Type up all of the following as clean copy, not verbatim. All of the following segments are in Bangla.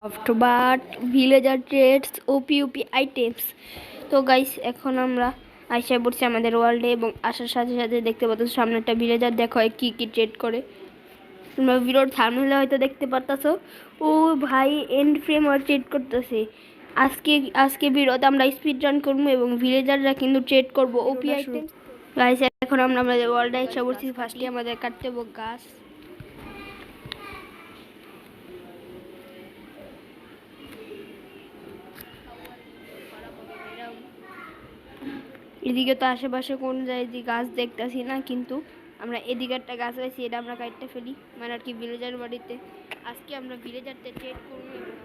But villager trades of items. তো গাইস এখন আমরা আইসা পড়ছি আমাদের ওয়ার্ল্ডে এবং আসার সাথে সাথে দেখতে পাচ্ছ সামনে একটা ভিলেজার দেখো কি কি ট্রেড করে। তোমরা ভিডিওর থাম্বনেলে হয়তো দেখতে পারতাছ ও ভাই এন্ড ফ্রেম আর ট্রেড করতেছে। আজকে ভিডিওতে আমরা স্পিড রান করবো এবং ভিলেজাররা কিন্তু ট্রেড করবো ওপি আইটেমস। গাইস এখন আমরা আমাদের ওয়ার্ল্ডে আইসা পড়ছি। ফার্স্টে আমাদের কাটতে হবে গাছ। এদিকে তো আশেপাশে কোন জায়গায় গাছ দেখতেছি না, কিন্তু আমরা এদিকে একটা গাছ পাইছি, এটা আমরা কাটতে ফেলি মানে আর কি ভিলেজার বাড়িতে। আজকে আমরা ভিলেজারতে ট্রেড করবো এবং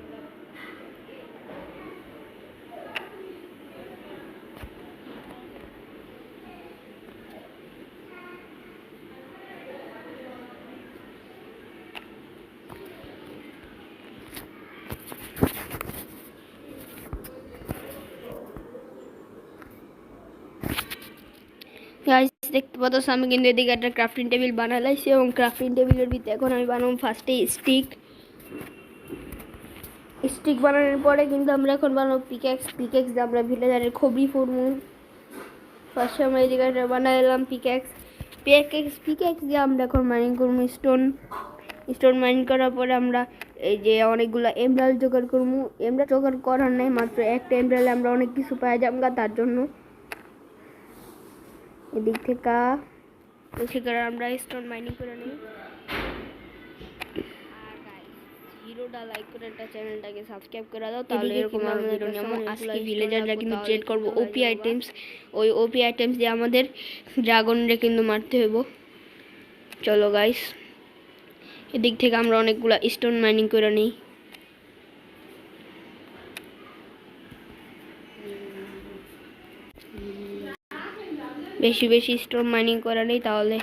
গাইস দেখতে পাচ্ছ আমি কিন্তু এদিকে একটা ক্রাফটিং টেবিল বানালাইছি এবং ক্রাফটিং টেবিলের ভিতরে এখন আমি বানাবো ফার্স্টে স্টিক বানানোর পরে কিন্তু আমরা এখন বানাবো পিক্যাক্স দিয়ে আমরা ভিলেজারের খবরি ফোরমু। ফার্স্টে আমরা এদিকে একটা বানাইলাম পিক্যাক্স দিয়ে আমরা এখন মাইনিং করবো স্টোন মাইনিং করার পরে আমরা এই যে অনেকগুলো এমরাল্ড জোগাড় করবো। এমরাল্ড জোগাড় করার নাই, মাত্র একটা এমরাল্ডে আমরা অনেক কিছু পাই যাবো, তার জন্য এদিক থেকে বেশি করে আমরা স্টোন মাইনিং করে নিই। ভিডিওটা লাইক করে একটা চ্যানেলটাকে সাবস্ক্রাইব করে দাও, তাহলে এরকম আরো ভিডিও নিয়ে আজকে ভিলেজাররা কিন্তু ট্রেড করবো ওপি আইটেমস। ওই ওপি আইটেমস দিয়ে আমাদের ড্রাগনরে কিন্তু মারতে হইব। চলো গাইস এদিক থেকে আমরা অনেকগুলো স্টোন মাইনিং করে নিই। বেশি স্টোন মাইনিং করে নিই, তাহলে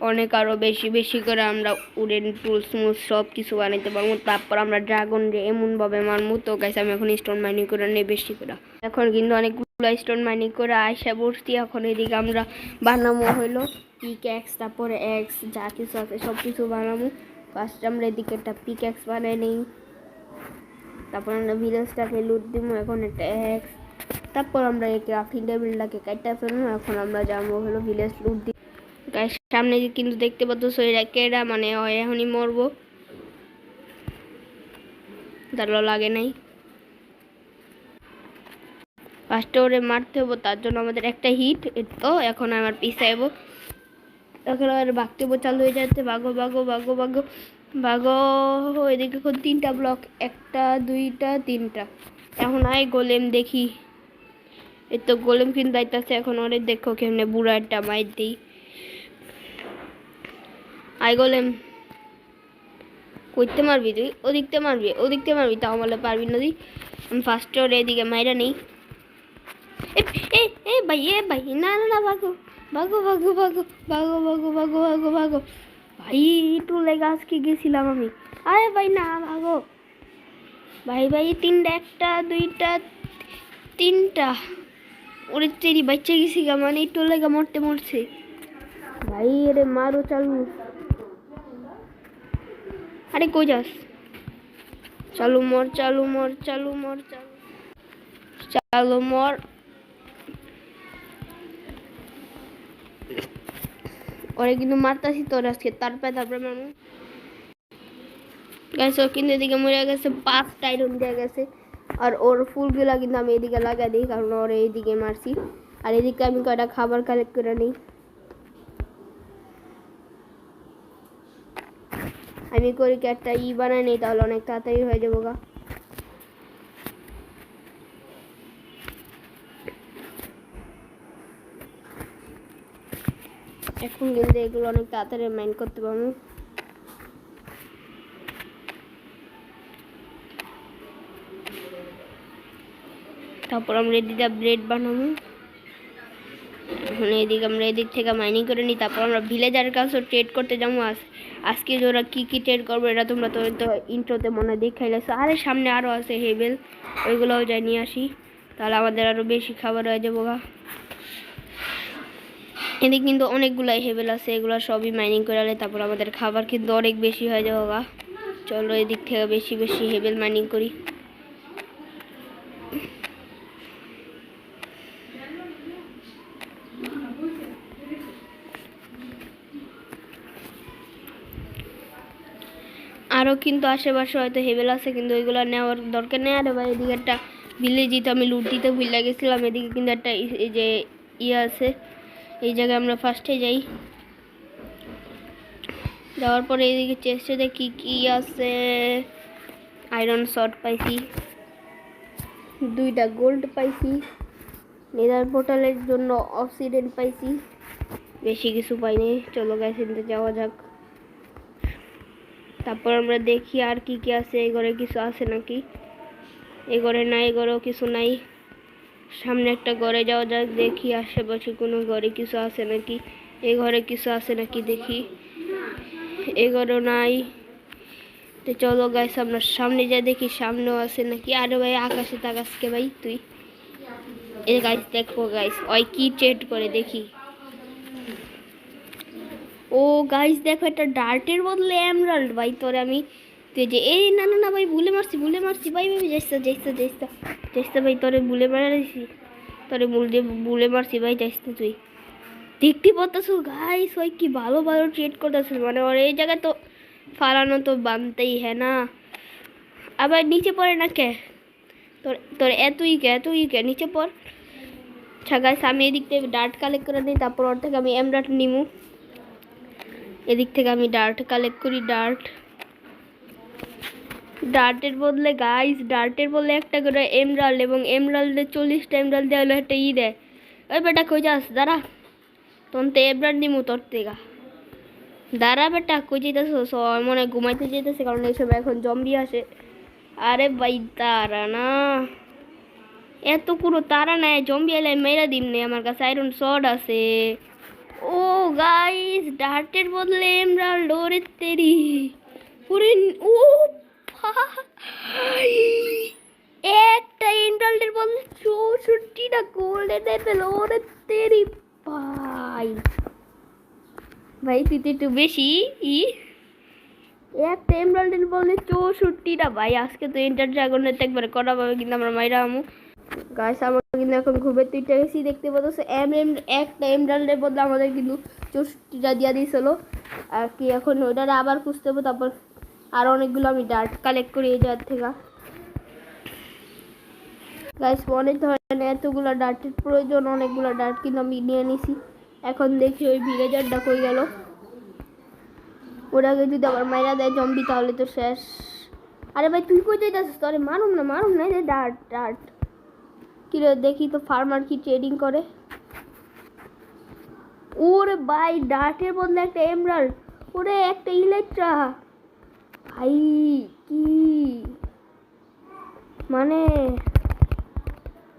অনেক আরও বেশি করে আমরা উডেন টুলস সব কিছু বানাইতে পারবো। তারপর আমরা ড্রাগন রে এমনভাবে মারবো। তো গাইস আমি এখন স্টোন মাইনিং করে নিই বেশি করে। এখন কিন্তু অনেকগুলো স্টোন মাইনিং করে আইসা বসছি। এখন এদিকে আমরা বানাবো হলো পিক্যাক্স, তারপরে এক্স যা কিছু আছে সব কিছু বানাবো। ফার্স্ট আমরা এদিকে একটা পিক্যাক্স বানাই নিই, তারপর আমরা ভিলেজটাকে লুট দিব। এখন একটা এক্স, তারপর আমরা এই ক্রাফটিং টেবিলটাকে কাটতে ফেলবো। এখন আমরা যাবো হলো ভিলেজ লুট দিই। সামনে কিন্তু দেখতে পাচ্ছ কেডা মানে এখনই মরবো, দাঁড়ালো লাগে নাই। ফার্স্টে ওরে মারতে হবো, তার জন্য আমাদের একটা হিট। তো এখন আমার পিছাইব, এখন আমার ভাগতে চালু হয়ে যাচ্ছে। ভাগো এদিকে এখন 3টা ব্লক, 1টা 2টা 3টা। এখন আয় গোলেম দেখি, এই তো গোলেম কিন্তু আইতাছে। এখন ওরে দেখো কেমনে বুড়া একটা মাইর দিই। আই গোলেম কইতে মারবি তুই, ওদিকতে মারবি তাও বলে পারবি না তুই। আমি ফার্স্টে ওরে এদিকে মাইরা নেই। এ ভাই না ভাগো ভাই, একটু লেগে আজকে গেছিলাম আমি। আরে ভাই না ভাগো ভাই 3টা 1টা 2টা 3টা ওরে তেরি বাচ্চা গেছি গা, মানে একটু লেগে মরছে ভাই। রে মারো চালু, আরে কই যাস, চালু মর ওরে কিন্তু মারতাছি তোর আজকে তারপরে মারমু। গাইস ও কিন্তু এদিকে মরে গেছে, 5টা আয়রন দিয়ে গেছে। আর ওর ফুলগুলা কিন্তু আমি এদিকে লাগা দিই, কারণ ওর এইদিকে মারছি। আর এদিকে আমি কয়টা খাবার কালেক্ট করে নিই। আমি করি কি একটা বানাই নিই, তাহলে অনেক তাড়াতাড়ি হয়ে যাবো গা। এখন কিন্তু এগুলো অনেক তাড়াতাড়ি মাইন্ড করতে পারবো। তারপর আমরা এদিকে ব্রেড বানাবো। এখন এদিকে আমরা এদিক থেকে মাইনিং করে নিই, তারপর আমরা ভিলেজারের কাছে ট্রেড করতে যাবো। আজকে ওরা কি ট্রেড করবো এটা তোমরা তো ইন্ট্রোতে মনে দেখাইলেছো। আরে সামনে আরও আছে হেবেল, ওইগুলোও যাই নিয়ে আসি, তাহলে আমাদের আরও বেশি খাবার হয়ে যাবো গা। এদিকে কিন্তু অনেকগুলাই হেবেল আছে, এগুলো সবই মাইনিং করে আলে তারপর আমাদের খাবার কিন্তু অনেক বেশি হয়ে যাবো গা। চলো এদিক থেকে বেশি বেশি হেভেল মাইনিং করি। আরও কিন্তু আশেপাশে হয়তো হেভেল আছে, কিন্তু ওইগুলো নেওয়ার দরকার নেই। আরে ভাই এদিকে একটা ভিলেজই তো আমি লুট দিতে ভুলে গেছিলাম। এদিকে কিন্তু একটা এই যে ইয়ে আছে, এই জায়গায় আমরা ফার্স্টে যাই। যাওয়ার পরে এইদিকে চেষ্টা দেখি কি আছে। আয়রন শট পাইছি, 2টা গোল্ড পাইছি, নেদার পোর্টালের জন্য অবসিডিয়ান পাইছি, বেশি কিছু পাইনি। চলো গাইস এখানে যাওয়া যাক। তারপর আমরা দেখি আর কি কি আছে, এই ঘরে কিছু আছে নাকি। এই ঘরে নাই, এই ঘরেও কিছু নাই। সামনে একটা ঘরে যাওয়া যাক, দেখি আশেপাশে কোনো ঘরে কিছু আছে নাকি। এই ঘরে কিছু আছে নাকি দেখি, এই ঘরেও নাই। তো চলো গাইস আমরা সামনে যাই দেখি সামনেও আছে নাকি। আরে ভাই আকাশে তাকাসকে ভাই তুই। এই গাইস দেখো গাইস ওই কি ট্রেড করে দেখি। ও গাইস দেখো একটা ডার্টের বদলে এমরাল্ড। ভাই তোরে আমি তুই যে এই না না না ভাই ভুলে মারছি ভাই ভাই যাইস্তা ভাই তোরে ভুলে মারাইছি, তোরে ভুলে মারছি ভাই যাইস্তা। তুই দেখতে পাচ্ছ গাইস ওই কি ভালো ভালো ট্রেড করতেছে, মানে ওর এই জায়গায় তো ফালানো তো বানতেই হ্যাঁ না। আবার নিচে পড়ে না কে তোর তোর এতই কে নিচে পড়। আচ্ছা গাইস আমি এদিক থেকে ডার্ট কালেক্ট করে নিই, তারপর ওর থেকে আমি এমরাল্ড নিমু। এদিক থেকে আমি ডার্ট কালেক্ট করি। ডার্টের বদলে গাইস, ডার্টের বদলে একটা করে এমরাল্ড, এবং এমরাল্ডে 40টা এমরাল্ড দেওয়া হলো একটা দেয়। ওই বেটা কই যাস, দাঁড়া তখন তো এমরাল্ড নিমু তোর থেকে। দাঁড়া বেটা কই যেতেছ, মনে হয় ঘুমাইতে যেতেছে, কারণ এইসব এখন জম্বি আসে। আরে ভাই তারা না, এত কোনো তারা নাই, জম্বি এলে মেরা দিম নেই, আমার কাছে আয়রন শট আছে। ও গাইস ডার্টের বদলে এমরাল্ড, ওরে তেরি পুরে। ও ভাই একটা এমরাল্ডের বদলে 64টা গোল্ডেন এপেল, ওরে তেরি ভাই। ভাই তুই তো একটু বেশি একটা এমরাল্ডের বদলে 64টা। ভাই আজকে তো এন্টার ড্রাগনের একবারে করা পাবে, কিন্তু আমরা মাইরা আমু। গাইস আমরা কিন্তু এখন ঘুমের তুইটা গেছি, দেখতে পাচ্ছ একটা এমরাল্ডের বদলে আমাদের কিন্তু 64টা দিয়া দিয়েছিল আর কি। এখন ওটা আবার খুঁজতে হবে, তারপর আর অনেকগুলো আমি ডার্ট কালেক্ট করি এই জায়গা থেকে। গাইস অনেক ধরনের এতগুলো ডার্টের প্রয়োজন, অনেকগুলো ডার্ট কিন্তু আমি নিয়ে নিছি। এখন দেখি ওই ভিলেজারটা কই গেল। ওটাকে যদি আবার মাইরা দেয় জম্বি তাহলে তো শেষ। আরে ভাই তুই কই যাইতাছিস, তোরে মারুম না রে। ডার্ট কি রে, দেখি তো ফার্মার কি ট্রেডিং করে। ওরে ভাই ডার্টের বদলে একটা এমরাল্ড, ওরে একটা ইলেকট্রা। ভাই কি মানে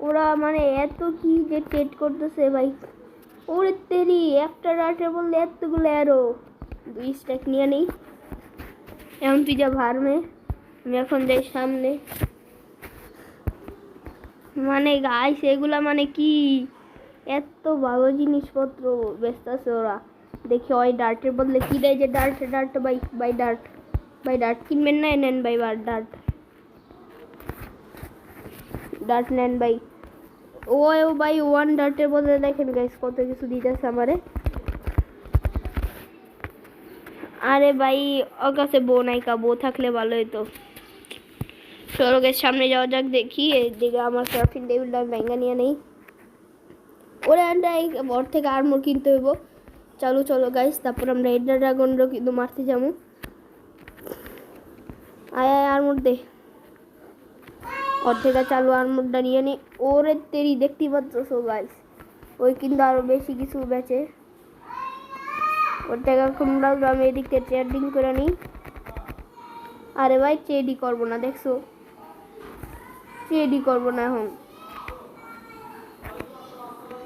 ওরা মানে এত কি যে ট্রেড করতেছে ভাই। ওরে তেরি একটা ডার্টের বদলে এতগুলো অ্যারো। 2 স্ট্যাক নিয়ে নেই। এখন তুই যা ভার্মে, আমি এখন যাই সামনে। মানে গাইস এগুলা মানে কি এত ভালো জিনিসপত্র বেচতেছে ওরা। দেখি ওই ডার্টের বদলে কি দেয়, যে ডার্ট ভাই ডার্ট কিনবেন না, নেন ভাই ডার্ট নেন ভাই। ও ভাই 1 ডার্টের বদলে দেখেন গাইস কত কিছু দিতেছে আমারে। আরে ভাই ওর কাছে বউ নাইকা, বউ থাকলে ভালো হতো। চলো গাইস সামনে যাওয়া যাক, দেখি এদিকে আমার ক্রাফটিং টেবিলটা ভেঙে নিয়ে নেই। ওরা ওর থেকে আর্মর কিনতে হইব। চলো গাইস, তারপর আমরা এন্ডার ড্রাগনরও কিন্তু মারতে যাবো। আয় আর্মর দে, ওর থেকে চালু আর্মরটা নিয়ে নি। ওরে তেরি দেখতেই পাচ্ছ গাইস, ওই কিন্তু আরো বেশি কিছু বেচে। ওর থেকে আমি এদিক থেকে ট্রেডিং করে নিই। আরে ভাই ট্রেডই করবো না, দেখছো ট্রেডই করবো না এখন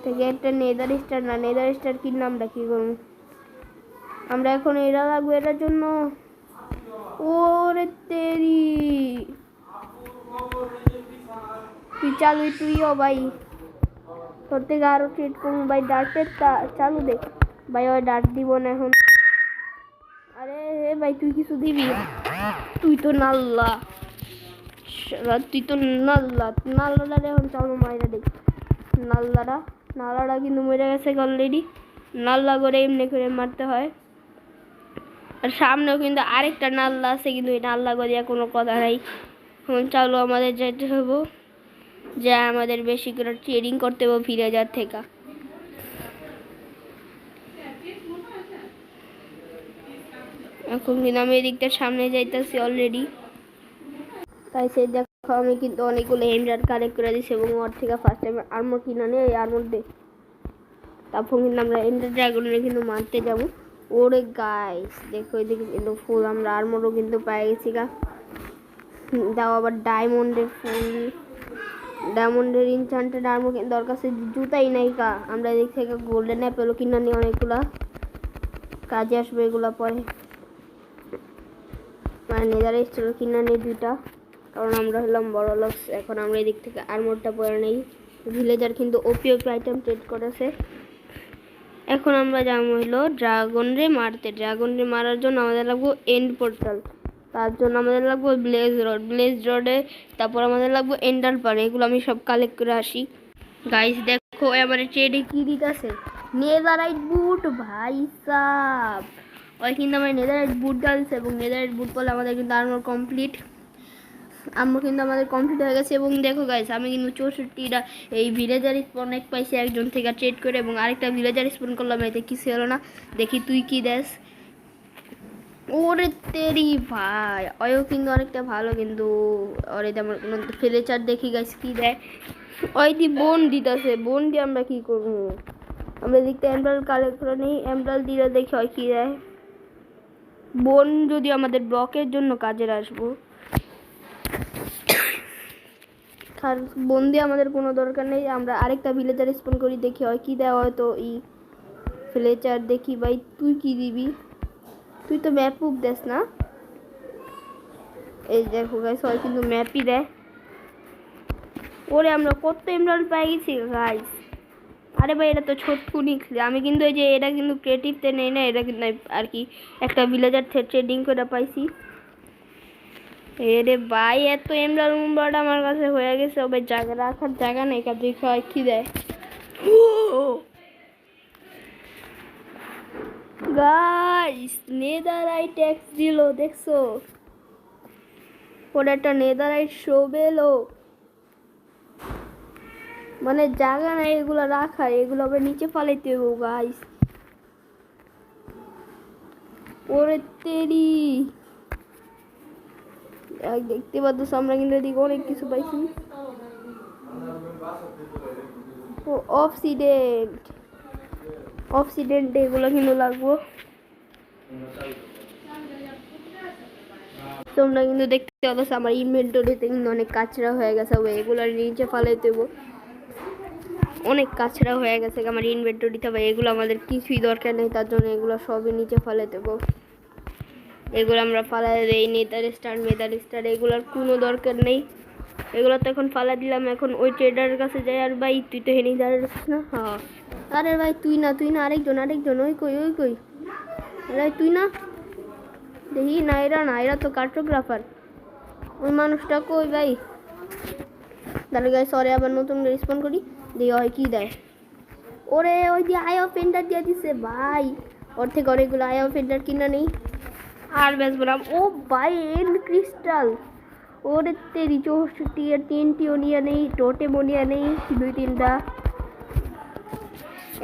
থেকে। একটা নেদার স্টার কিনলে আমরা কি করবো, আমরা এখন এরা লাগবে এটার জন্য। ওরে তেরি তুই চালু, তুইও ভাই তোর থেকে আরো ট্রেড করবো ভাই। ডার্টের চালু দে ভাই, ওই ডার্ট দিব না এখন। আরে হে ভাই তুই কিছু দিবি, তুই তো নাল্লা, তুই তো নাল্লা, নাল্লাটা এখন চালু মাইরা দেখ। নাল্লাটা কিন্তু মরে গেছে অলরেডি। নাল্লা করে এমনি করে মারতে হয়। আর সামনেও কিন্তু আরেকটা নাল্লা আছে, কিন্তু এই নাল্লা করিয়া কোনো কথা নাই। এখন চালু আমাদের যেতে হবো, যা আমাদের বেশি করে ট্রেডিং করতে হবে ভিলেজার থেকে। এখন কিন্তু আমি এদিকটা সামনে যাইতেছি অলরেডি। তাই সে দেখো আমি কিন্তু অনেকগুলো এমরার কালেক্ট করে দিচ্ছি এবং ওর থেকে ফার্স্ট টাইম আর্মর কিনা নেই আর্মর দে। তারপর কিন্তু আমরা এন্ডার ড্রাগনের কিন্তু মারতে যাবো। ওরে গাইস দেখো এদিকে কিন্তু ফুল আমরা আর্মরও কিন্তু পেয়ে গেছি গা। দাও আবার ডায়মন্ডের ফুল, ডায়মন্ডের ইনচান্টেড আর্মর কিন্তু ওর কাছে জুতাই নাই কা। আমরা এদিক থেকে গোল্ডেন অ্যাপেলও কিনা নিই, অনেকগুলা কাজে আসবে এগুলা পরে। মানে নেদার স্টোর কিনা নেই 2টা, কারণ আমরা হলাম বড় লোক। এখন আমরা এদিক থেকে আর্মরটা পরে নেই। ভিলেজার কিন্তু ওপি আইটেম ট্রেড করেছে। এখন আমরা যাবো হলো ড্রাগন রে মারতে। ড্রাগন রে মারার জন্য আমাদের লাগবে এন্ড পোর্টাল, তার জন্য আমাদের লাগবে ব্লেজ রডে, তারপর আমাদের লাগবে এন্ডার পার। এগুলো আমি সব কালেক্ট করে আসি। গাইস দেখো এবারে ট্রেডে কি দিতেছে, নেদারাইট বুট। ভাই সাব ওই কিন্তু আমার নেদারাইট বুট ডালছে, এবং নেদারাইট বুট পরে আমাদের কিন্তু আর্মর কমপ্লিট। আর্মর কিন্তু আমাদের কমপ্লিট হয়ে গেছে। এবং দেখো গাইস আমি কিন্তু 64টা এই ভিলেজার স্পন এক পাইছি একজন থেকে ট্রেড করে, এবং আরেকটা ভিলেজার স্পন করলাম, এতে কিছু হলো না। দেখি তুই কি দেস। ওরে তেরি ভাই ওয়ও কিন্তু অনেকটা ভালো, কিন্তু ওরে তেমন কোনো ফ্লেচার দেখি গাইস কি দেয়। ওই দি বোন দিতেছে, বোন দিয়ে আমরা কি করবো? আমরা দেখতে এমরাল্ড কালেক্ট করে নিই, এমরাল্ড দিয়ে দেখি হয় কি দেয়। বোন যদি আমাদের ব্লকের জন্য কাজের আসবো, বোন দিয়ে আমাদের কোনো দরকার নেই। আমরা আরেকটা ভিলেজার স্পন করি, দেখি হয় কি দেয়। হয়তো ই ফ্লেচার দেখি। ভাই তুই কি দিবি? তুই তো ম্যাপ উপ দেস না। এই দেখো গাইস হয় কিন্তু ম্যাপই দেয়। ওরে আমরা কত এমরাল্ড পেয়ে গেছি গাইস। আরে ভাই এটা তো ছোটকুনি। আমি কিন্তু এই যে এটা কিন্তু ক্রিয়েটিভতে নেই না, এটা কিন্তু আর কি একটা ভিলেজার ট্রেডিং করে পাইছি। এরে ভাই এত এমরাল্ড আমার কাছে হয়ে গেছে, ওই জায়গা রাখার জায়গা নেই। কাজে হয় কি দেয় গাইস, নেদারাইট এক্স দিল দেখছো, ওর একটা নেদারাইট শোবেলো। মানে জায়গা নাই এগুলো রাখার, এগুলো আবার নিচে ফালাইতে হবে গাইস। ওরে তেরি দেখতে পাচ্ছ আমরা কিন্তু এদিকে অনেক কিছু পাইছি। ও অফসিডেন্ট এগুলো কিন্তু লাগবো। তোমরা কিন্তু দেখতে পাচ্ছ আমার ইনভেন্টরিতে কিন্তু অনেক কাঁচরা হয়ে গেছে, এগুলো নিচে ফালাইতে হবে। অনেক কাঁচরা হয়ে গেছে আমার ইনভেন্টরিতে, এগুলো আমাদের কিছুই দরকার নেই, তার জন্য এগুলো সবই নিচে ফালাইতে হবে। এগুলো আমরা ফালাই দেই। মেদার স্টার এগুলোর কোনো দরকার নেই, এগুলো তো এখন ফালা দিলাম। এখন ওই ট্রেডারের কাছে যাই। আর ভাই তুই তো হেনি দাঁড়াচ্ছিস না? হ্যাঁ আরে ভাই তুই না আরেকজন ওই কই আরে তুই না দেখি না, এরা তো কার্টোগ্রাফার। ওই মানুষটা কই ভাই? তাহলে গাই সরে আবার নতুন রেসপন্ড করি, দিয়ে হয় কি দেয়। ওরে ওই দিয়ে আই অফ এন্ডার দিয়ে দিছে ভাই। ওর থেকে অনেকগুলো আই অফ এন্ডার কিনা নেই আর বেচবো না। ও ভাই এন্ড ক্রিস্টাল, ওরে তেরি 64 এর 3টিও নিয়ে নেই, টোটেমও নিয়ে নেই 2-3টা।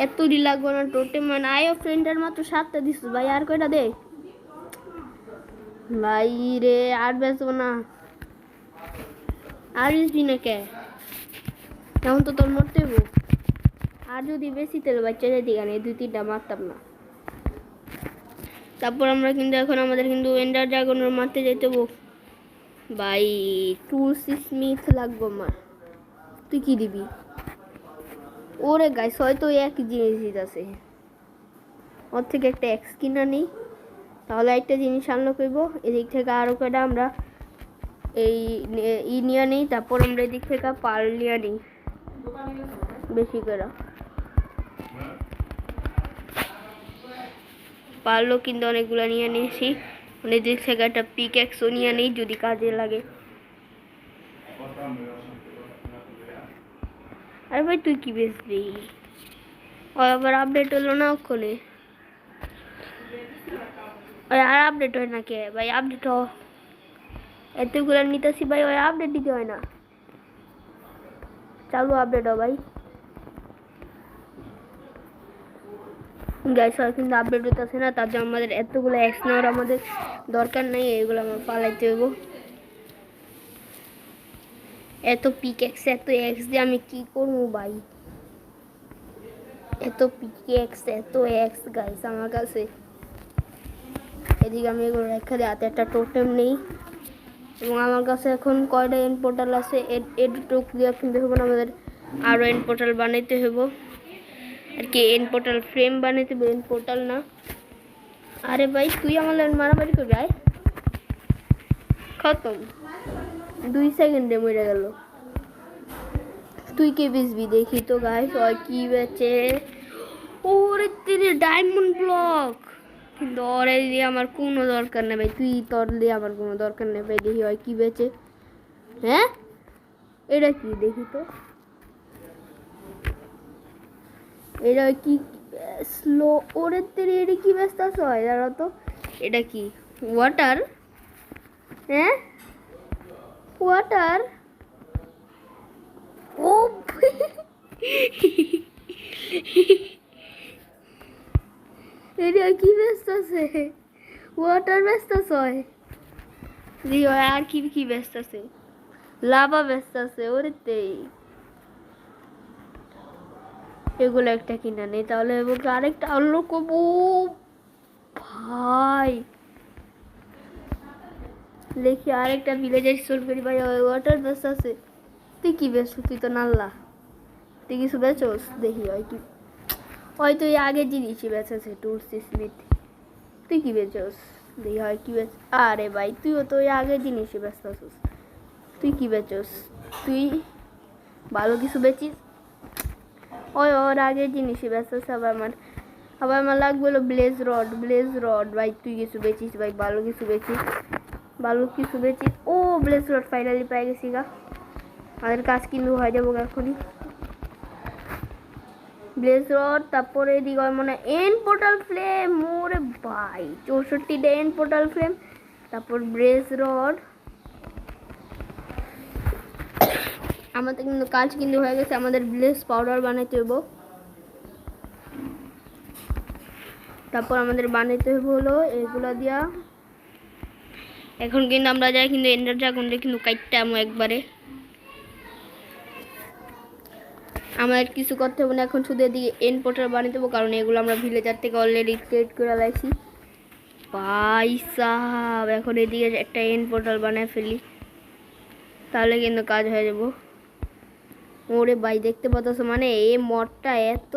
এতটি লাগবে না টোটেম, মানে আই অফ এন্ডার মাত্র 7টা দিস ভাই। আর কয়টা দে ভাই রে, আর বেচবো না। আর বেচবি না কে? এখন তো তোর মরতে হবো। আর যদি বেশি তেল বাচ্চা যেতে গানে 2-3টা মারতাম না। তারপর আমরা কিন্তু এখন আমাদের কিন্তু এন্ডার ড্রাগনের মারতে যেতে হবো ভাই। টুলস স্মিথ লাগবো আমার। তুই কি দিবি? ওরে গাইস হয়তো একই জিনিস আছে, ওর থেকে একটা এক্স কিনা নেই, তাহলে একটা জিনিস আনলো করবো। এদিক থেকে আরও কয়টা আমরা এই নিয়ে নিই, তারপর আমরা এদিক থেকে পার্ল নিয়ে নিই বেশি করে। পার্লও কিন্তু অনেকগুলো নিয়ে নিয়েছি। মানে দিক থেকে একটা পিক্যাক্সও নিয়ে নেই যদি কাজে লাগে। আরে ভাই তুই কি বেচবি? ওই আবার আপডেট হলো না ওখানে। ওই আর আপডেট হয় না কে ভাই? আপডেট হ, এতগুলো নিতেছি ভাই, ওই আপডেট দিতে হয় না। চালু আপডেট হ ভাই। গ্যাস আর কিন্তু আপডেট হতেছে না, তার জন্য আমাদের এতগুলো এক্স নেওয়ার আমাদের দরকার নেই, এগুলো আমার পালাইতে হইব। এত পিক এক্স এত এক্স দিয়ে আমি কি করবো ভাই? এত পিক এক্স এত এক্স গাইস আমার কাছে। এদিকে আমি এগুলো রেখে দিয়ে হাতে একটা টোটেম নেই, এবং আমার কাছে এখন কয়টা এন্ড পোর্টাল আছে, এটুক দিয়ে কিন্তু হবে না, আমাদের আরও এন্ড পোর্টাল বানাইতে হইব আর কি। এন্ড পোর্টাল ফ্রেম বানাইতে হবে, এন্ড পোর্টাল না। আরে ভাই তুই আমার মারামারি করবি? আয় খতম, 2 সেকেন্ডে মরে গেল। তুই কে বেচবি দেখি তো গাইস, ওই কি বেচে? ওরে তেরে ডায়মন্ড ব্লক, কিন্তু ওরে দিয়ে আমার কোনো দরকার নেই ভাই, তুই তোর দিয়ে আমার কোনো দরকার নেই ভাই। দেখি ওই কি বেচে। হ্যাঁ এটা কি দেখি তো, এটা কি স্লো? ওরে তেরে এটা কি ব্যস্ত আছে? হয় দাঁড়া তো, এটা কি ওয়াটার? হ্যাঁ ওয়াটার। ও এটা কি ব্যস্ত আছে? ওয়াটার ব্যস্ত আছে? আর কি কি ব্যস্ত আছে? লাভা ব্যস্ত আছে। ওরে তেই এগুলো একটা কিনা নেই তাহলে, এবং আরেকটা আনলো কবু ভাই। দেখি আরেকটা ভিলেজের স্টোর করি ভাই, ওয়াটার ব্যস্ত আছে। তুই কি বেচো? তুই তো নাল্লা, তুই কিছু বেচোস? দেখি হয় কি, হয়তো এই আগের জিনিসই বেচেছে টুলস স্মিথ। তুই কি বেচোস? দেখি হয় কি বেচ। আরে ভাই তুইও তো ওই আগের জিনিসই ব্যস্ত আছিস। তুই কি বেচোস? তুই ভালো কিছু বেচিস? ওই ওর আগের জিনিসই ব্যস্ত আছে। আবার আমার লাগবে হলো ব্লেজ রড। ব্লেজ রড ভাই তুই কিছু বেচিস ভাই? ভালো কিছু বেচিস, ভালো কিছু বেচিস। ও ব্লেজ রড ফাইনালি পেয়ে গেছি গা, আমাদের কাজ কিন্তু হয়ে যাবো এখনই। ব্লেজ রড, তারপরে এদিকে মনে হয় এন্ড পোর্টাল ফ্লেম। ওরে ভাই 64টা এন্ড পোর্টাল ফ্লেম, তারপর ব্লেজ রড। আমাদের কিন্তু কাজ কিন্তু হয়ে গেছে, আমাদের ব্লেজ পাউডার বানাইতে হইব। তারপর আমাদের বানাইতে হইব হলো এগুলো দিয়া। এখন কিন্তু আমরা যাই কিন্তু এন্ডার ড্রাগনটা কিন্তু কাটতে আমো একবারে, আমাদের কিছু করতে হবে না এখন, শুধু এদিকে এন্ড পোর্টাল বানিয়ে দেবো, কারণ এগুলো আমরা ভিলেজার থেকে অলরেডি ক্রিয়েট করে লাইছি ভাই সাহাব। এখন এদিকে একটা এন্ড পোর্টাল বানায় ফেলি, তাহলে কিন্তু কাজ হয়ে যাব। ওরে ভাই দেখতে পাচ্ছ মানে এই মডটা এত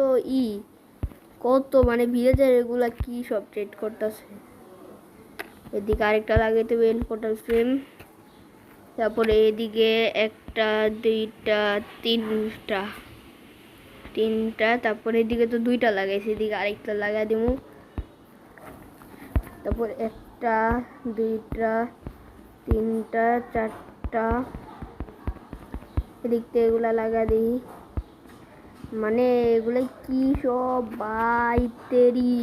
কত মানে ভিলেজার এগুলা কি সব ট্রেড করতেছে। এদিকে আরেকটা লাগাইতে হবে এন্ড পোর্টাল ফ্রেম, তারপরে এদিকে একটা দুইটা তিনটা, তারপরে এদিকে তো 2টা লাগাইছি, এদিকে আরেকটা লাগাই দিব। তারপর 1টা 2টা 3টা 4টা এদিক থেকে এগুলা লাগা দিই। মানে এগুলো কি সব ভাই তেরি।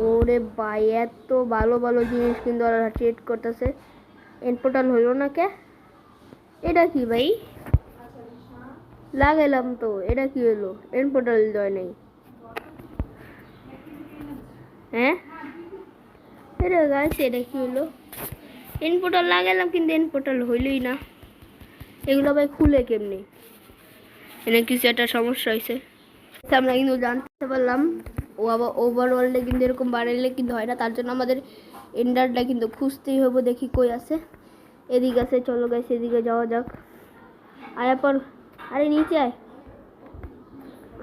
ওরে ভাই এত ভালো ভালো জিনিস কিন্তু ওরা ট্রেড করতেছে। এন্ড পোর্টাল হইলো না কে? এটা কি ভাই? লাগাইলাম তো, এটা কি হলো? এন্ড পোর্টাল দেয় নাই। হ্যাঁ এটা গাছ, এটা কি হলো? এন্ড পোর্টাল লাগাইলাম কিন্তু এন্ড পোর্টাল হইলই না। এগুলো ভাই খুলে কেমনি? এনে কিছু একটা সমস্যা হয়েছে, আমরা কিন্তু জানতে পারলাম। ও আবার ওভারওয়ার্ল্ডে কিন্তু এরকম বাড়াইলে কিন্তু হয় না, তার জন্য আমাদের এন্ডারটা কিন্তু খুঁজতেই হবে। দেখি কই আছে, এদিকে আছে, চলো গাইস এদিকে যাওয়া যাক। আয় পর, আরে নিচে আয়,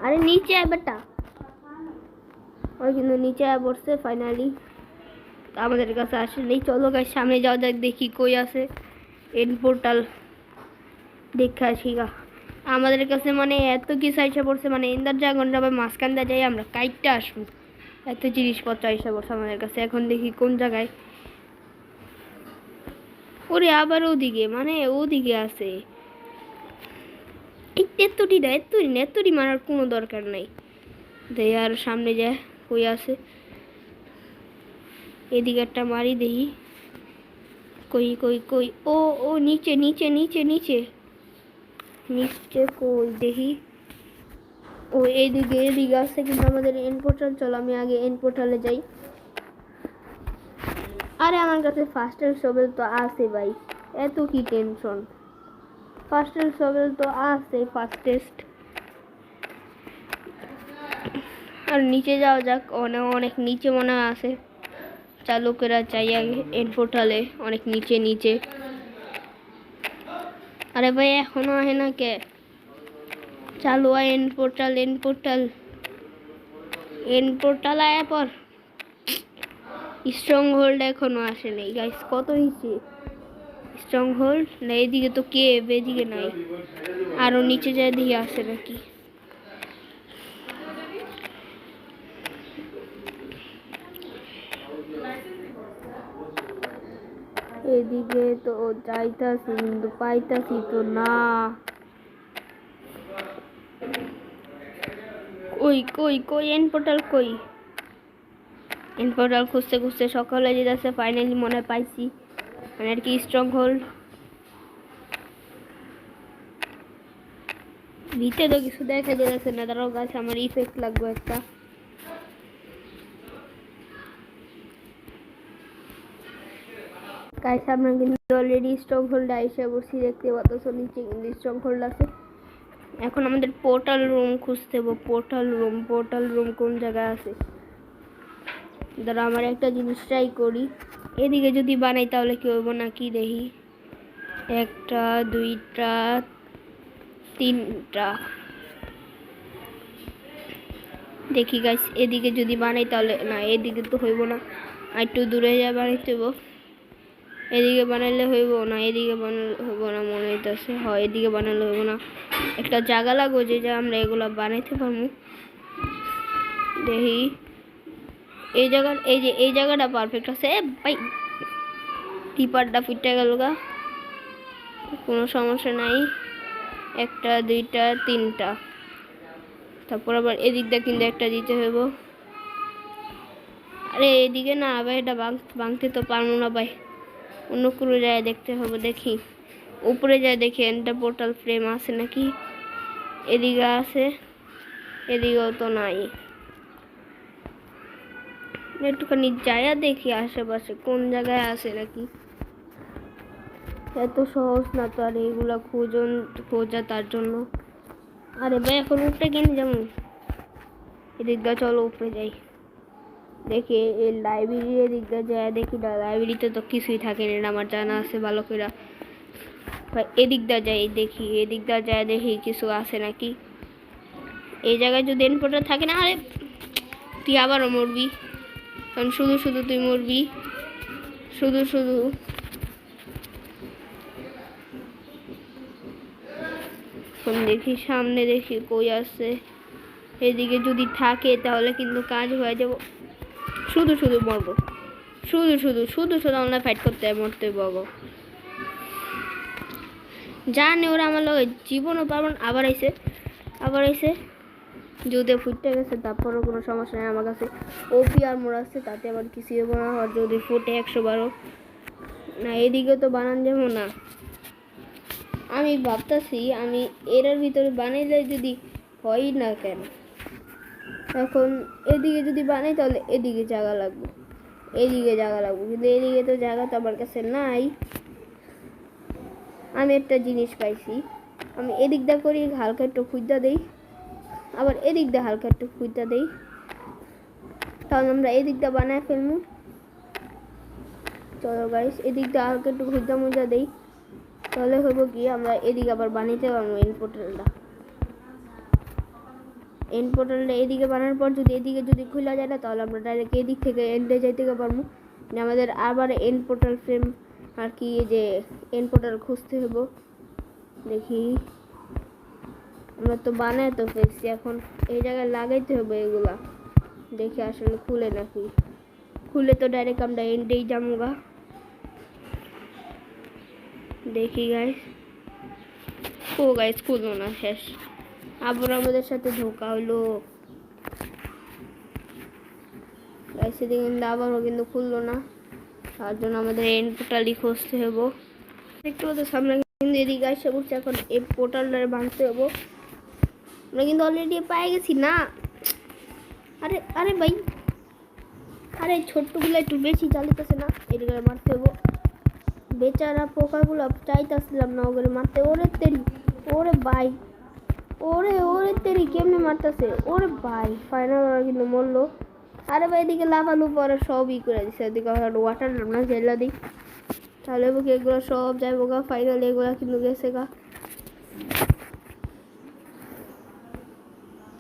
আরে নিচে আয় বেটা। ওই কিন্তু নিচে আয় পড়ছে ফাইনালি, আমাদের কাছে আসলেই। চলো গাইস সামনে যাওয়া যাক, দেখি কই আছে এন্ড পোর্টাল, দেখে আসি গা। আমাদের কাছে মানে এত কিছু আইসা পড়ছে, মানে এন্ডার ড্রাগনটা আবার মাঝখানটা যাই আমরা কাইটটা আসবো। এত জিনিসপত্র এসে পড়ছে আমাদের কাছে। এখন দেখি কোন জায়গায়। ওরে আবার ওদিকে, মানে ওদিকে আছে। এত্তটি না, এত্তটি মারার কোনো দরকার নাই। দেখি আর সামনে যায় কই আছে। এদিকে একটা মারি দেখি। কই কই কই, ও ও নিচে নিচে নিচে নিচে নিচে কই দেখি। ও এদিকে এদিকে আছে, কিন্তু আমাদের এন্ড পোর্টাল। চলো আমি আগে এন্ড পোর্টালে যাই। আরে আমার কাছে ফাস্টেস্ট শোভেল তো আছে ভাই, এত কি টেনশন। ফাস্টেস্ট শোভেল তো আছে, ফাস্টেস্ট। আর নিচে যাওয়া যাক, অনেক অনেক নিচে মনে আছে। চালকেরা চাই আগে এন্ড পোর্টালে, অনেক নিচে নিচে। আরে ভাই এখনো আহে না কে? চালু হয় end portal, end portal, end portal আয়া পর। স্ট্রং হোল্ড এখনো আসে নাই গাইস। কত নিচে স্ট্রং হোল্ড? না এদিকে তো কেভ, এদিকে নাই। আরো নিচে যায় দিকে আসে নাকি? এদিকে তো যাইতাছি কিন্তু পাইতাছি তো না। কই কই কই এন্ড পোর্টাল কই? এন্ড পোর্টাল খুঁজতে খুঁজতে সকালে যেতেছে, ফাইনালি মনে পাইছি। মানে আর কি স্ট্রং হোল্ড। ভিতরে তো কিছু দেখা যাচ্ছে না, তারাও গাছ আমার ইফেক্ট লাগবে একটা। গাইস আমরা কিন্তু অলরেডি স্ট্রং হোল্ড এসে বসি, দেখতে পাচ্ছ নিচে কিন্তু স্ট্রং হোল্ড আছে। এখন আমাদের পোর্টাল রুম খুঁজতে হবে। পোর্টাল রুম কোন জায়গায় আছে? দাঁড়া আমার একটা জিনিস ট্রাই করি। এদিকে যদি বানাই তাহলে কি হইব নাকি দেখি। একটা দুইটা তিনটা, দেখি গাইস এদিকে যদি বানাই তাহলে না, এদিকে তো হইব না, আর একটু দূরে যা বানাইতে হইব। এদিকে বানাইলে হইব না, এদিকে বানালে হইব না মনে হইতেছে। হয় এদিকে বানালে হইব না, একটা জায়গা লাগবে যে আমরা এগুলা বানাইতে পারবো। দেখি এই জায়গা, এই যে এই জায়গাটা পারফেক্ট আছে। ভাই টিপারটা ফুটে গেল গা, কোনো সমস্যা নাই। একটা দুইটা তিনটা, তারপর আবার এদিকটা কিন্তু একটা দিতে হইব। আরে এদিকে না ভাই, এটা ভাঙতে তো পারবো না ভাই, অন্য কোনো জায়গায় দেখতে হবে। দেখি উপরে যায় দেখি এন্ড পোর্টাল ফ্রেম আছে নাকি। এদিকে আছে, এদিকেও তো নাই। একটুখানি যায়া দেখি আশেপাশে কোন জায়গায় আছে নাকি। এত সহজ না তো আর এইগুলা খোঁজা তার জন্য। আরে ভাই এখন উপরে কেন যেমন, এদিকটা চলো উপরে যাই। দেখি এই লাইব্রেরি এদিকটা যায় দেখি। লাইব্রেরিতে তো কিছুই থাকে না আমার জানা আছে ভালো করে। এদিকটা যাই দেখি, এদিকটা যায় দেখি কিছু আছে নাকি। এই জায়গায় যদি এনপোর্টার থাকে না। আরে তুই আবারও মরবি, কারণ শুধু শুধু তুই মরবি, শুধু শুধু। দেখি সামনে দেখি কই আছে। এদিকে যদি থাকে তাহলে কিন্তু কাজ হয়ে যাব। শুধু শুধু মরবো, শুধু শুধু শুধু শুধু আমরা ফাইট করতে মরতে বগো। জানি ওরা আমার লগে জীবনও পারবেন। আবার আইসে যদি ফুটতে গেছে তারপরও কোনো সমস্যা নেই আমার কাছে। ওপি আর মোর আছে, তাতে আবার কিছু হবো না। আর যদি ফুটে 112 না, এদিকে তো বানান যাবো না। আমি ভাবতেছি আমি এর ভিতরে বানাইলে যদি হয় না কেন। এখন এদিকে যদি বানাই তাহলে এদিকে জায়গা লাগবে, এদিকে জায়গা লাগবে, কিন্তু এদিকে তো জায়গা তো আমার কাছে নাই। আমি একটা জিনিস পাইছি, আমি এদিকটা করি হালকা একটু খুঁজা দেই, আবার এদিকটা হালকা একটু খুঁজা দেই, তাহলে আমরা এদিকটা বানায় ফেলবো। চলো গাইস এদিকটা হালকা একটু খুঁজা মুজা দেই, তাহলে হইব কি আমরা এদিকে আবার বানাইতে পারবো এন্ড পোর্টালটা এদিকে বানানোর পর যদি এদিকে যদি খোলা যায় না, তাহলে আমরা ডাইরেক্ট এদিক থেকে এন্ডে যাইতে পারবো। আমাদের আবার এন্ড পোর্টাল ফ্রেম আর কি যে এন্ড পোর্টাল খুঁজতে হবো। দেখি আমরা তো বানাই তো ফেলছি, এখন এই জায়গায় লাগাইতে হবে এগুলা। দেখি আসলে খুলে নাকি। খুলে তো ডাইরেক্ট আমরা এন্ডেই যামুগা। দেখি গাইস। ও গাইস খুললো না, শেষ। আবার আমাদের সাথে ধোকা হলো গাইস। এদিকে কিন্তু আবারও কিন্তু খুললো না, তার জন্য আমাদের এন্ড পোর্টালই খুঁজতে হবো। দেখতে পাচ্ছ সামনে কিন্তু এদিকে আসে বলছে এখন এই পোর্টালটা ভাঙতে হবো। আমরা কিন্তু অলরেডি পেয়ে গেছি না। আরে আরে ভাই, আরে ছোট্টগুলো একটু বেশি চালিতেছে না, এদিকে মারতে হবো। বেচারা পোকাগুলো চাইতেছিলাম না ওগুলো মারতে। ওরে তেরি, ওরে ভাই, ওরে ওরে তেরি কেমনে মারতেছে। ওরে ভাই ফাইনাল ওরা কিন্তু মরলো। আরে ভাই এদিকে লাফালু পরে সবই করে দিচ্ছে। এদিকে ওয়াটার না জেলা দিই, তাহলে এগুলো সব যাইব গা। ফাইনাল এগুলো কিন্তু গেছে গা।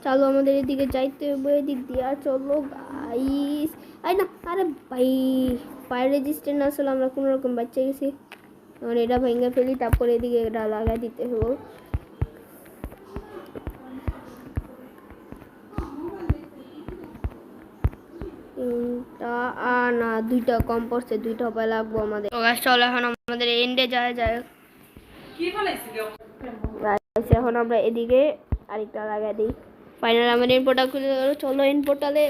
চলো আমাদের এদিকে যাইতে হবে, এদিক দিয়া চলো গাইস। আই না, আরে ভাই ফায়ার রেজিস্ট্যান্ট আসলে আমরা কোনো রকম বাচ্চা গেছি। এখন এটা ভেঙে ফেলি, তারপরে এদিকে এটা লাগাই দিতে হবে। না দুইটা কম পড়ছে, দুইটা উপায় লাগবো আমাদের। চলো এখন আমাদের এন্ডে যায় যায়। এখন আমরা এদিকে আরেকটা লাগাই দিই। ফাইনাল আমাদের এন্ড পোর্টাল খুলে গেল। চলো এন্ড পোর্টালে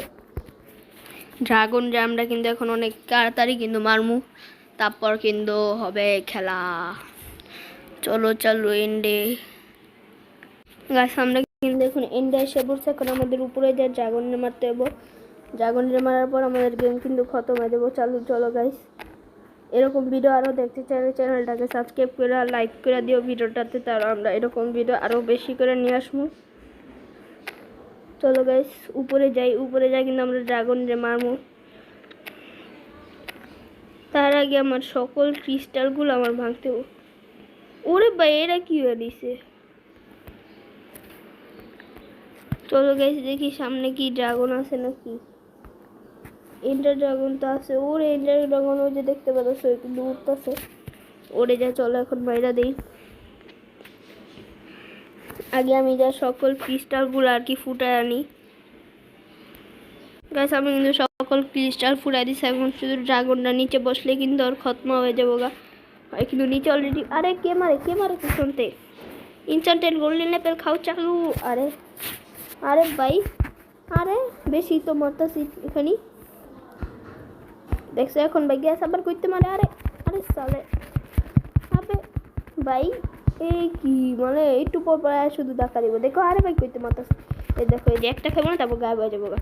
ড্রাগন জ্যামটা কিন্তু এখন অনেক তাড়াতাড়ি কিন্তু মারমু, তারপর কিন্তু হবে খেলা। চলো চলো এন্ডে গাছ। আমরা কিন্তু এখন এন্ডে এসে পড়ছে। এখন আমাদের উপরে যা ড্রাগনরে মারতে হবে। ড্রাগনরে মারার পর আমাদের গেম কিন্তু খতম হয়ে যাবো। চালু চলো গাইস, এরকম ভিডিও আরও দেখতে চাইলে চ্যানেলটাকে সাবস্ক্রাইব করে লাইক করে দিও ভিডিওটাতে, তার আমরা এরকম ভিডিও আরও বেশি করে নিয়ে আসবো। চলো গাইস উপরে যাই। উপরে যাই কিন্তু আমরা ড্রাগনরে মারবো। তার আগে আমার সকল ক্রিস্টালগুলো আমার ভাঙতে হবে। ওরে ভাই এরা কি হয়ে দিছে। চলো গাইস দেখি সামনে কি ড্রাগন আছে নাকি। এন্ডার ড্রাগন তো আছে। ওরে এন্ডার ড্রাগন ওই যে দেখতে পাচ্ছ কিন্তু উঠতেছে। ওরে যা, চলো এখন বাইরে দেই। আগে আমি যা সকল ক্রিস্টালগুলো আর কি ফুটায় আনি। গাইস আমি কিন্তু সকল ক্রিস্টাল ফুটাই দিচ্ছি। এখন শুধু ড্রাগনটা নিচে বসলে কিন্তু আর খতম হয়ে যাবো গা। কিন্তু নিচে অলরেডি। আরে কে মারে শুনতে। ইনচান্টেড গোল্ডেন অ্যাপেল খাও চালু। আরে আরে ভাই, আরে বেশি তো মরতাছি এখানে। দেখছো এখন ভাই গ্যাস আবার করতে মারে। আরে আরে সালে আবে ভাই, এই কি মানে একটু পর পর শুধু দেখা দিব। দেখো আরে ভাই করতে মারতাছে। এই দেখো এই যে একটা খাবো না, তারপর গায়েব হয়ে যাবো গা।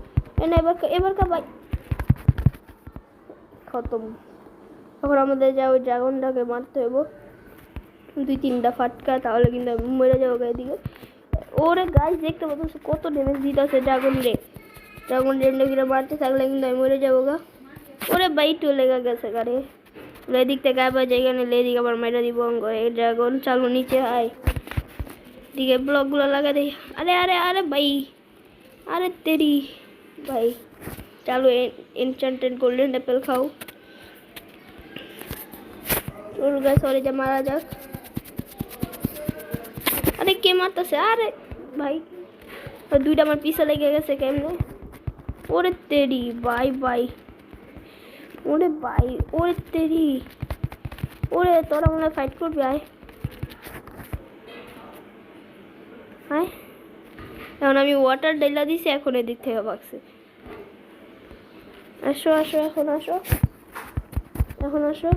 এবার কা ভাই খতম। এখন আমাদের যা ওই ড্রাগনটাকে মারতে হইব 2-3টা ফাটকা, তাহলে কিন্তু মরে যাবো গা এদিকে। ওরে গাইস দেখতে পাচ্ছ কত ড্যামেজ দিতেছে ড্রাগন রে মারতে থাকলে কিন্তু আমি মরে যাবো গা। ওরে ভাই একটু লেগে গেছে গাড়ি। এদিক থেকে আবার জায়গা নিলে এদিকে আবার মেরে দিব এই ড্রাগন। চালু নিচে আয়, দিকে ব্লকগুলো লাগা দেই। আরে আরে আরে ভাই, আরে তেরি ভাই। চালু এনচান্টেড গোল্ডেন অ্যাপেল খাও। ওর গাছ ওরে যা মারা যাক। আরে কে মারতেছে। আরে ভাই দুইটা আমার পিছে লেগে গেছে কেমনে। ওরে তেরি ভাই ভাই, ওরে ভাই ওরে তেরি। ওরে তোরা মনে ফাইট করবি। আয় আয়। এখন আমি ওয়াটার ডাইলা দিছি, এখন এদিক থেকে ভাগছে। আসো আসো এখন আসো, এখন আসো।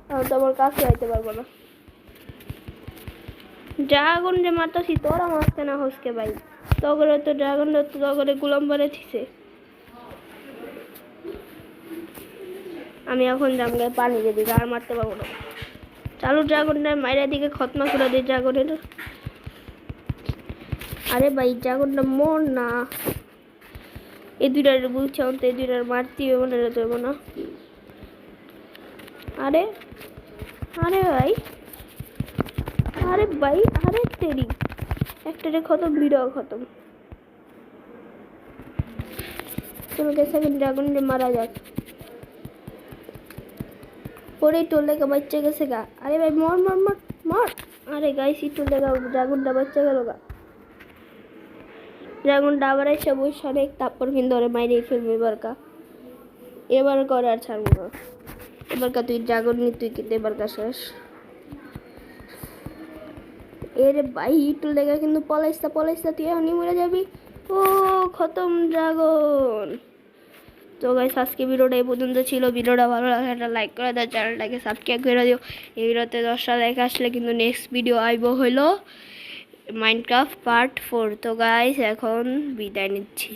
এখন তো আমার কাছে আইতে পারবো না। ড্রাগন যে মারতাছি তোরা মারতে না হসকে ভাই। তগরে তো ড্রাগন তগরে গুলাম বারে থিছে। আমি এখন জামগায় পানি দিয়ে দিকে আর মারতে পারবো না। চালু ড্রাগনটার মায়ের দিকে খতমা করে দিই ড্রাগনের। আরে ভাই ড্রাগনটা মর না। এই দুইটার বুঝছে তো, এই দুইটার মারতে হবে মনে দেব না। আরে আরে ভাই, আরে ভাই আরে তেরি একটারে খতম, দুইটাও খতম। তোমাকে সেকেন্ড ড্রাগনটা মারা যাক। ওরে টোল লেগে বাচ্চা গেছে গা। আরে ভাই মর মর মর মর। আরে গাইস টোল লেগে ড্রাগনটা বাচ্চা গেল গা। ড্রাগনটা আবার এসে বসে অনেক, তারপর কিন্তু ওরে মাইরেই ফেলবে এবার করে আর ছাড়বো না। এবারকা তুই ড্রাগন নি, তুই কিন্তু এবারকা শেষ। এরে ভাই ইটুল দেখা কিন্তু পলাইস্তা তুই এখনই মরে যাবি। ও খতম ড্রাগন। তো গাইস আজকে ভিডিওটা এই পর্যন্ত ছিল। ভিডিওটা ভালো লাগলে একটা লাইক করে দাও, চ্যানেলটাকে সাবস্ক্রাইব করে দিও। এই ভিডিওতে 10টা লাইক আসলে কিন্তু নেক্সট ভিডিও আইব হলো মাইনক্রাফট পার্ট 4। তো গাইস এখন বিদায় নিচ্ছি।